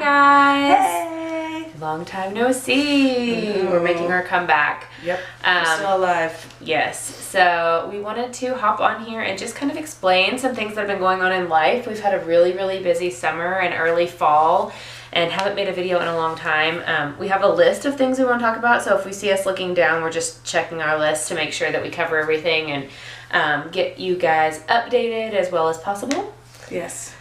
guys. Hey. Long time no see. We're making our comeback. Yep. We're still alive. Yes. So we wanted to hop on here and just kind of explain some things that have been going on in life. We've had a really, really busy summer and early fall and haven't made a video in a long time. We have a list of things we want to talk about. So if we see us looking down, we're just checking our list to make sure that we cover everything and get you guys updated as well as possible. Yes.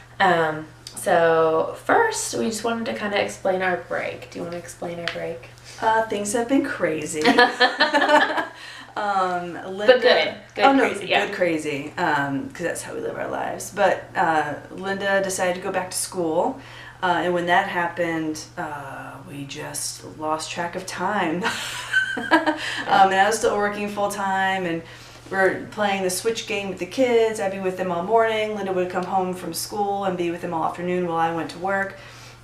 So first, we just wanted to kind of explain our break. Do you want to explain our break? Things have been crazy. Linda, but good. Crazy, yeah. Good crazy. Because that's how we live our lives. But Linda decided to go back to school, and when that happened, we just lost track of time. And I was still working full time, and we're playing the switch game with the kids. I'd be with them all morning. Linda would come home from school and be with them all afternoon while I went to work.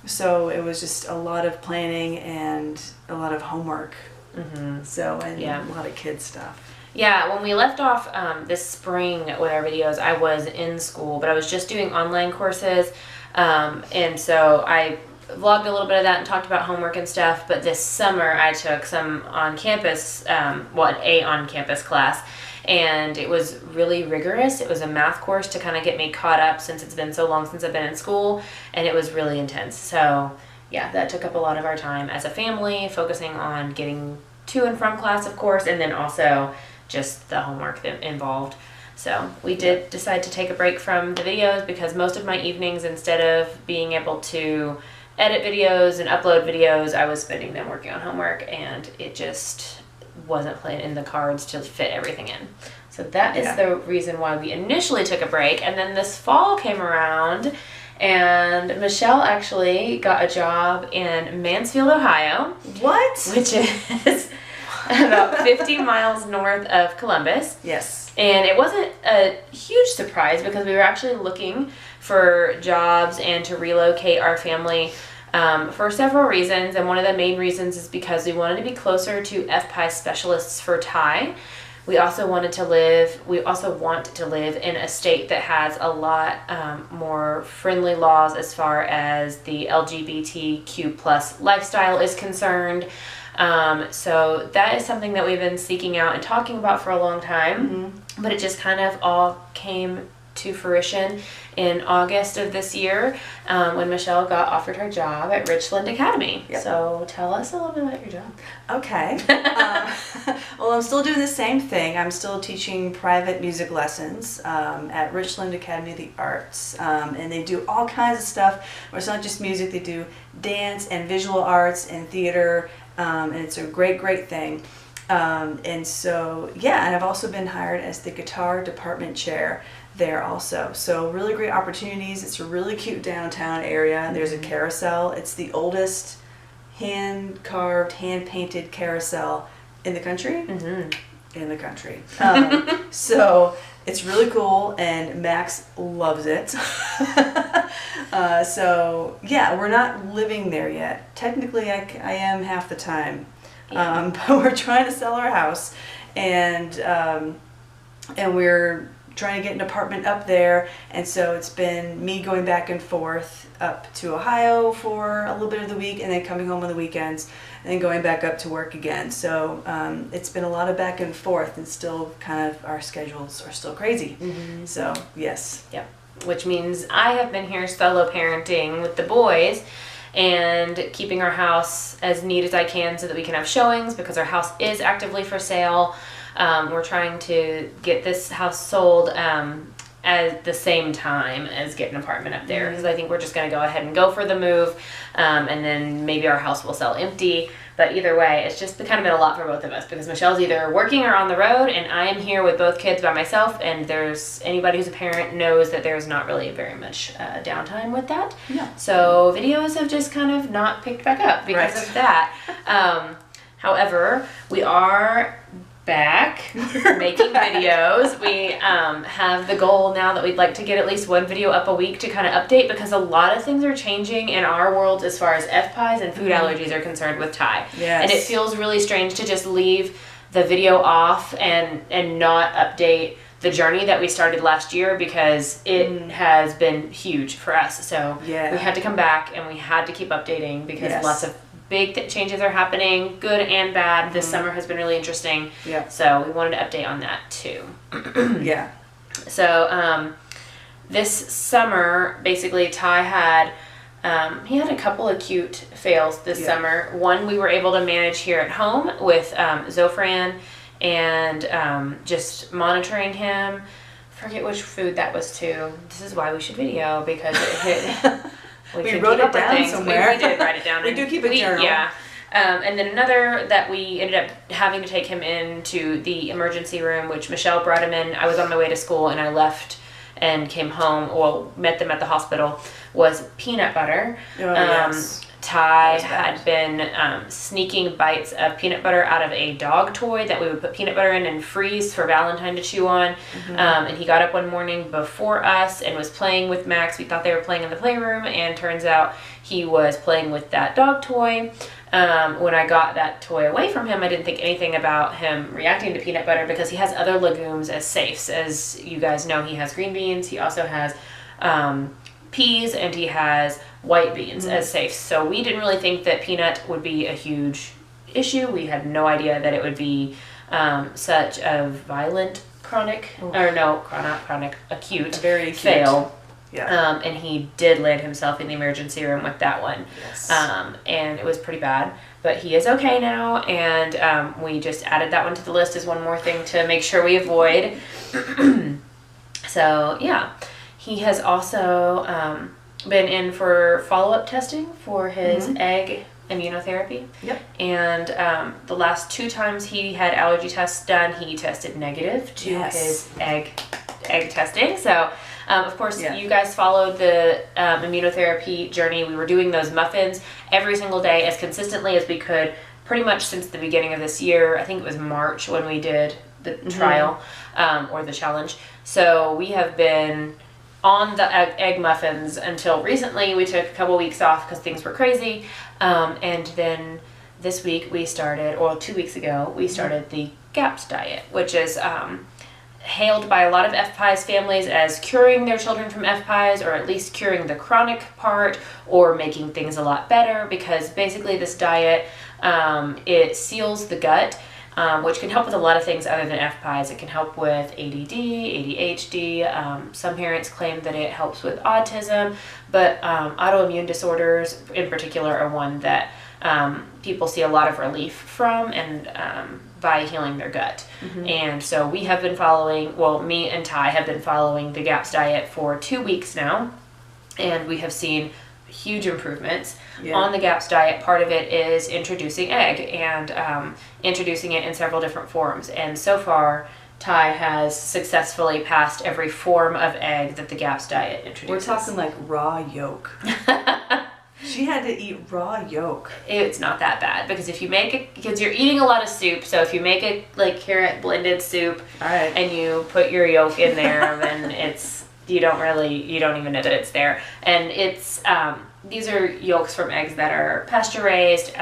So it was just a lot of planning and a lot of homework. Mm-hmm. A lot of kid stuff. Yeah, when we left off this spring with our videos, I was in school, but I was just doing online courses. And so I vlogged a little bit of that and talked about homework and stuff. But this summer I took some on-campus, an on-campus class. And it was really rigorous. It was a math course to kind of get me caught up since it's been so long since I've been in school, and it was really intense. So yeah, that took up a lot of our time as a family, focusing on getting to and from class, of course, and then also just the homework that involved. So we did decide to take a break from the videos because most of my evenings, instead of being able to edit videos and upload videos, I was spending them working on homework, and it just wasn't playing in the cards to fit everything in. So that is the reason why we initially took a break. And then this fall came around and Michelle actually got a job in Mansfield, Ohio. What? Which is about 50 miles north of Columbus. Yes. And it wasn't a huge surprise because we were actually looking for jobs and to relocate our family for several reasons, and one of the main reasons is because we wanted to be closer to FPI specialists for Thai. We also want to live in a state that has a lot more friendly laws as far as the LGBTQ plus lifestyle is concerned. So that is something that we've been seeking out and talking about for a long time, but it just kind of all came to fruition in August of this year when Michelle got offered her job at Richland Academy. Yep. So tell us a little bit about your job. Okay. Well, I'm still doing the same thing. I'm still teaching private music lessons at Richland Academy of the Arts. And they do all kinds of stuff. It's not just music. They do dance and visual arts and theater. And it's a great, great thing. And so, and I've also been hired as the guitar department chair there also. So really great opportunities. It's a really cute downtown area. There's a carousel. It's the oldest hand-carved, hand-painted carousel in the country. In the country. So it's really cool, and Max loves it. We're not living there yet. Technically, I am half the time. But we're trying to sell our house, and we're trying to get an apartment up there, and so it's been me going back and forth up to Ohio for a little bit of the week, and then coming home on the weekends, and then going back up to work again. So it's been a lot of back and forth, and still kind of our schedules are still crazy. So yes. Yep. Which means I have been here solo parenting with the boys and keeping our house as neat as I can so that we can have showings because our house is actively for sale. We're trying to get this house sold at the same time as get an apartment up there because I think we're just going to go ahead and go for the move, and then maybe our house will sell empty. But either way, it's just kind of been a lot for both of us because Michelle's either working or on the road, and I am here with both kids by myself, and there's anybody who's a parent knows that there's not really very much downtime with that. Yeah. So videos have just kind of not picked back up because of that. However, we are back making videos. We have the goal now that we'd like to get at least one video up a week to kind of update because a lot of things are changing in our world as far as FPIEs and food allergies are concerned with Thai. Yes. And it feels really strange to just leave the video off and not update the journey that we started last year, because it has been huge for us. So we had to come back and we had to keep updating, because lots of big changes are happening, good and bad. This summer has been really interesting. Yeah. So we wanted to update on that too. Yeah. So this summer, basically, Ty had he had a couple acute fails this summer. One we were able to manage here at home with Zofran and just monitoring him. Forget which food that was too. This is why we should video, because it hit. We wrote it down somewhere. We did write it down. We do keep a journal. Yeah. And then another that we ended up having to take him into the emergency room, which Michelle brought him in. I was on my way to school and I left and came home, well, met them at the hospital, was peanut butter. Ty had been sneaking bites of peanut butter out of a dog toy that we would put peanut butter in and freeze for Valentine to chew on. And he got up one morning before us and was playing with Max. We thought they were playing in the playroom, and turns out he was playing with that dog toy. When I got that toy away from him, I didn't think anything about him reacting to peanut butter, because he has other legumes as safes. As you guys know, he has green beans, he also has peas, and he has white beans as safes. So we didn't really think that peanut would be a huge issue. We had no idea that it would be such a violent acute very acute fail. Yeah. And he did land himself in the emergency room with that one. Yes. And it was pretty bad, but he is okay now, and we just added that one to the list as one more thing to make sure we avoid. So yeah, he has also been in for follow-up testing for his egg immunotherapy. Yep. And the last 2 times he had allergy tests done, he tested negative to his egg testing. So of course, you guys followed the immunotherapy journey. We were doing those muffins every single day as consistently as we could, pretty much since the beginning of this year. I think it was March when we did the trial or the challenge. So we have been on the egg muffins until recently. We took a couple weeks off because things were crazy. And then this week we started, or 2 weeks ago, we started the GAPS diet, which is hailed by a lot of FPIES families as curing their children from FPIES, or at least curing the chronic part, or making things a lot better, because basically this diet, it seals the gut, which can help with a lot of things other than FPIES. It can help with ADD, ADHD. Some parents claim that it helps with autism, but autoimmune disorders in particular are one that people see a lot of relief from, and by healing their gut. And so we have been following, well, me and Ty have been following the GAPS diet for 2 weeks now, and we have seen huge improvements on the GAPS diet. Part of it is introducing egg, and introducing it in several different forms. And so far, Ty has successfully passed every form of egg that the GAPS diet introduces. We're talking like raw yolk. She had to eat raw yolk. It's not that bad, because if you make it, because you're eating a lot of soup, so if you make it like carrot blended soup, and you put your yolk in there, then it's, you don't even know that it's there. And it's, these are yolks from eggs that are pasture raised,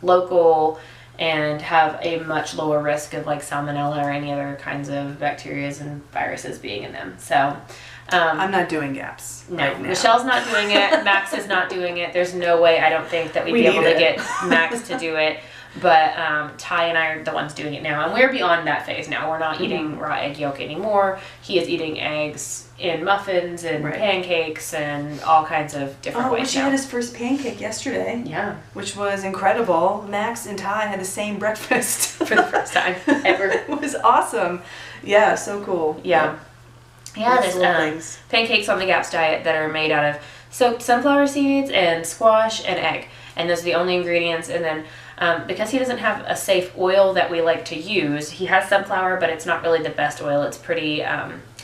local, and have a much lower risk of like salmonella or any other kinds of bacteria and viruses being in them. So I'm not doing GAPS. No, right now. Michelle's not doing it. Max is not doing it. There's no way, I don't think, that we'd be able to get Max to do it. But Ty and I are the ones doing it now, and we're beyond that phase now. We're not eating raw egg yolk anymore. He is eating eggs in muffins and pancakes and all kinds of different ways. She had his first pancake yesterday. Yeah. Which was incredible. Max and Ty had the same breakfast. For the first time ever. It was awesome. Yeah, so cool. Yeah. Yeah, there's pancakes on the GAPS diet that are made out of soaked sunflower seeds and squash and egg. And those are the only ingredients. And then because he doesn't have a safe oil that we like to use, he has sunflower, but it's not really the best oil. It's pretty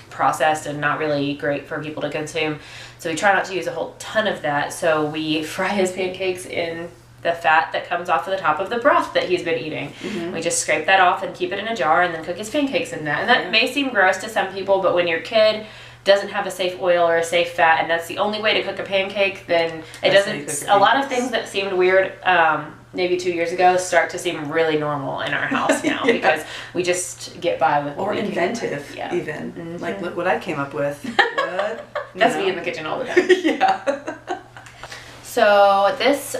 processed and not really great for people to consume. So we try not to use a whole ton of that. So we fry his pancakes in the fat that comes off of the top of the broth that he's been eating. We just scrape that off and keep it in a jar, and then cook his pancakes in that. And that may seem gross to some people, but when your kid doesn't have a safe oil or a safe fat, and that's the only way to cook a pancake, then it doesn't. A lot of things that seemed weird maybe 2 years ago start to seem really normal in our house now because we just get by with or inventive even. Mm-hmm. Like, look what I came up with. What? That's me in the kitchen all the time. Yeah. So this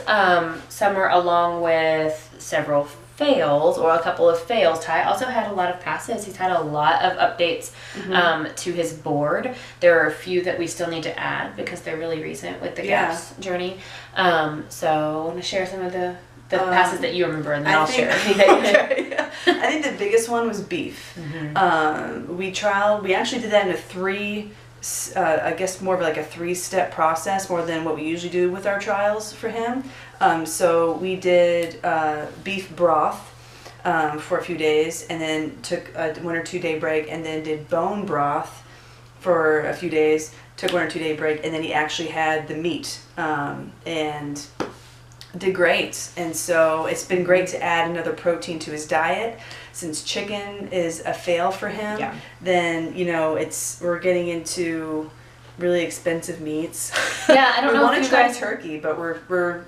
summer, along with several fails or a couple of fails, Ty also had a lot of passes. He's had a lot of updates to his board. There are a few that we still need to add because they're really recent with the GAPS journey. So I want to share some of the passes that you remember, and then I'll share anything. Okay. I think the biggest one was beef. We actually did that in a I guess more of like a 3-step process, more than what we usually do with our trials for him. So we did beef broth for a few days, and then took a 1 or 2 day break, and then did bone broth for a few days, took 1 or 2 day break, and then he actually had the meat and did great. And so it's been great to add another protein to his diet. Since chicken is a fail for him, then we're getting into really expensive meats. Yeah, I don't know. We want to try turkey, but we're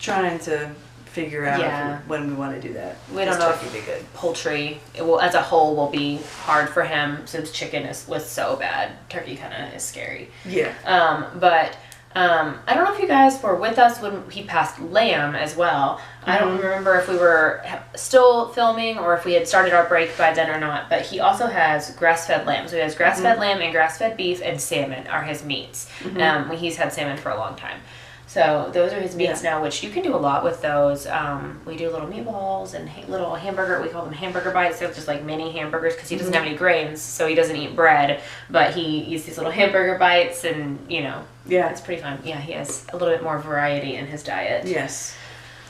trying to figure out when we want to do that. We don't know if be good. Poultry as a whole will be hard for him since chicken was so bad. Turkey kind of is scary. Yeah. But I don't know if you guys were with us when he passed lamb as well. I don't remember if we were still filming or if we had started our break by then or not, but he also has grass-fed lamb. So he has grass-fed lamb and grass-fed beef, and salmon are his meats. He's had salmon for a long time. So those are his meats now, which you can do a lot with those. We do little meatballs and little hamburger. We call them hamburger bites. They're just like mini hamburgers because he doesn't have any grains, so he doesn't eat bread. But he eats these little hamburger bites, and it's pretty fun. Yeah, he has a little bit more variety in his diet. Yes.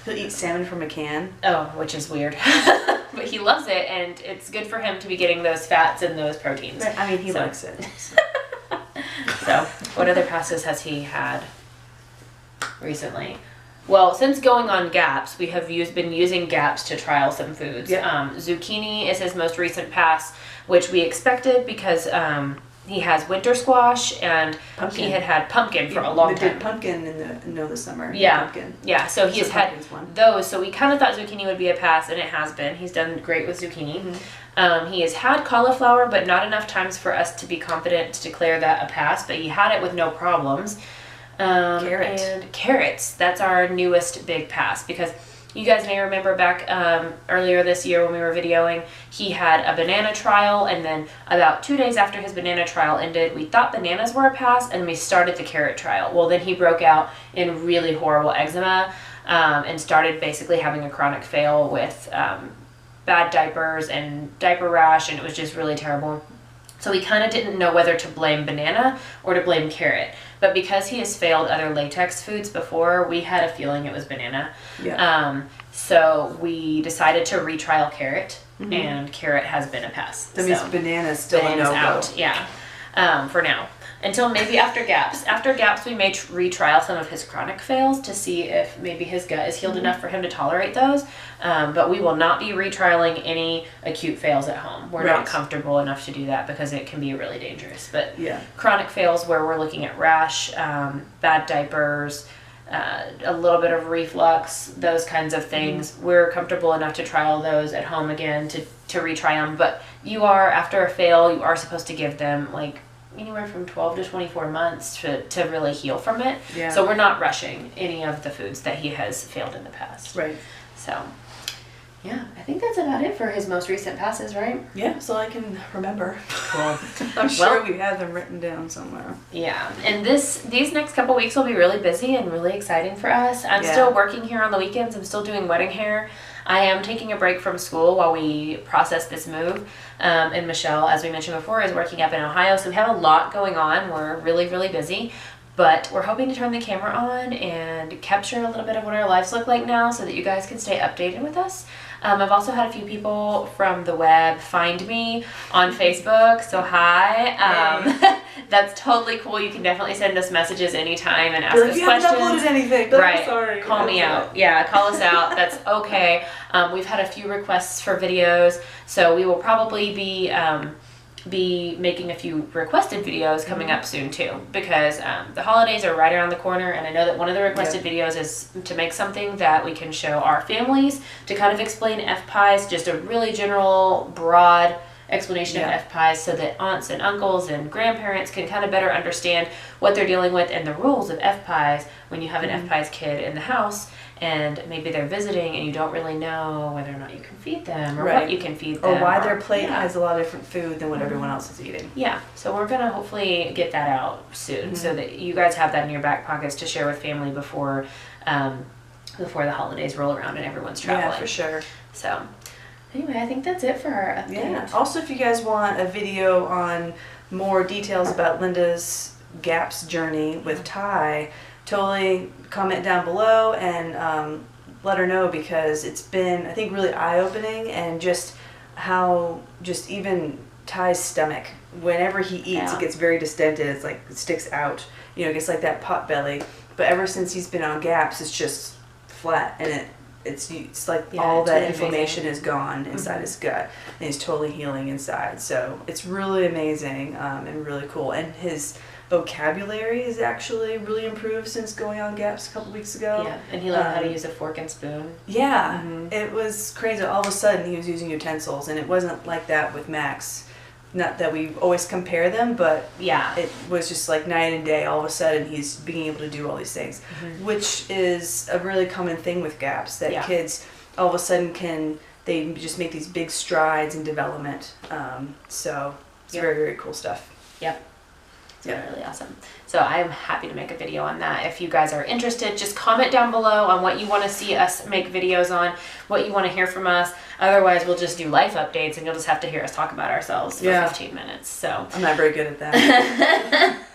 He'll eat salmon from a can. Oh, which is weird. But he loves it, and it's good for him to be getting those fats and those proteins. Right. I mean, he likes it. So, what other passes has he had recently? Well, since going on GAPS, we have been using GAPS to trial some foods. Zucchini is his most recent pass, which we expected because he has winter squash, and he had pumpkin for a long time. We did pumpkin in the summer. Yeah, pumpkin. yeah. So he has had those. So we kind of thought zucchini would be a pass, and it has been. He's done great with zucchini. He has had cauliflower, but not enough times for us to be confident to declare that a pass. But he had it with no problems. And carrots. That's our newest big pass because you guys may remember back earlier this year when we were videoing, he had a banana trial, and then about 2 days after his banana trial ended, we thought bananas were a pass, and we started the carrot trial. Well, then he broke out in really horrible eczema and started basically having a chronic fail with bad diapers and diaper rash, and it was just really terrible. So we kind of didn't know whether to blame banana or to blame carrot. But because he has failed other latex foods before, we had a feeling it was banana. So we decided to retrial carrot, and carrot has been a pass. That means banana is still a no-go. Out, for now. Until maybe after GAPS. After GAPS, we may retrial some of his chronic fails to see if maybe his gut is healed enough for him to tolerate those. But we will not be retrialing any acute fails at home. We're not comfortable enough to do that because it can be really dangerous. But chronic fails where we're looking at rash, bad diapers, a little bit of reflux, those kinds of things, we're comfortable enough to trial those at home again to retry them. But after a fail, you are supposed to give them anywhere from 12 to 24 months to really heal from it. So we're not rushing any of the foods that he has failed in the past. Right. So, I think that's about it for his most recent passes, right? Yeah, that's all I can remember. Cool. I'm sure we have them written down somewhere. Yeah, and these next couple weeks will be really busy and really exciting for us. I'm still working here on the weekends. I'm still doing wedding hair. I am taking a break from school while we process this move. And Michelle, as we mentioned before, is working up in Ohio. So we have a lot going on. We're really, really busy. But we're hoping to turn the camera on and capture a little bit of what our lives look like now so that you guys can stay updated with us. I've also had a few people from the web find me on Facebook, so hi. That's totally cool. You can definitely send us messages anytime and ask us questions. You haven't uploaded anything. Right. Sorry. Call me out. Yeah, call us out. That's okay. We've had a few requests for videos, so we will probably be be making a few requested videos coming up soon too, because the holidays are right around the corner, and I know that one of the requested videos is to make something that we can show our families to kind of explain F-pies, just a really general, broad explanation of F-pies, so that aunts and uncles and grandparents can kind of better understand what they're dealing with and the rules of F-pies when you have an F-pies kid in the house. And maybe they're visiting and you don't really know whether or not you can feed them, or what you can feed them. Or why their plate has a lot of different food than what everyone else is eating. Yeah, so we're going to hopefully get that out soon, so that you guys have that in your back pockets to share with family before the holidays roll around and everyone's traveling. Yeah, for sure. So anyway, I think that's it for our update. Yeah. Also, if you guys want a video on more details about Linda's GAPS journey with Ty, totally comment down below and let her know, because it's been, I think, really eye-opening, and just how just even Ty's stomach, whenever he eats, it gets very distended. It's like it sticks out, you know, it gets like that pot belly. But ever since he's been on GAPS, it's just flat, and it's like all that really inflammation is gone inside his gut, and he's totally healing inside. So it's really amazing and really cool. And his vocabulary is actually really improved since going on GAPS a couple weeks ago. Yeah, and he learned how to use a fork and spoon. Yeah, it was crazy. All of a sudden he was using utensils, and it wasn't like that with Max. Not that we always compare them, but it was just like night and day. All of a sudden he's being able to do all these things, which is a really common thing with GAPS, that kids all of a sudden they just make these big strides in development. So it's very, very cool stuff. Yep. Really awesome. So I'm happy to make a video on that. If you guys are interested, just comment down below on what you want to see us make videos on, what you want to hear from us. Otherwise, we'll just do life updates, and you'll just have to hear us talk about ourselves for 15 minutes. So I'm not very good at that.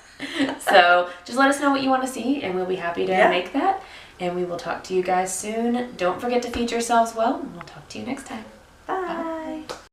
So just let us know what you want to see, and we'll be happy to make that. And we will talk to you guys soon. Don't forget to feed yourselves well, and we'll talk to you next time.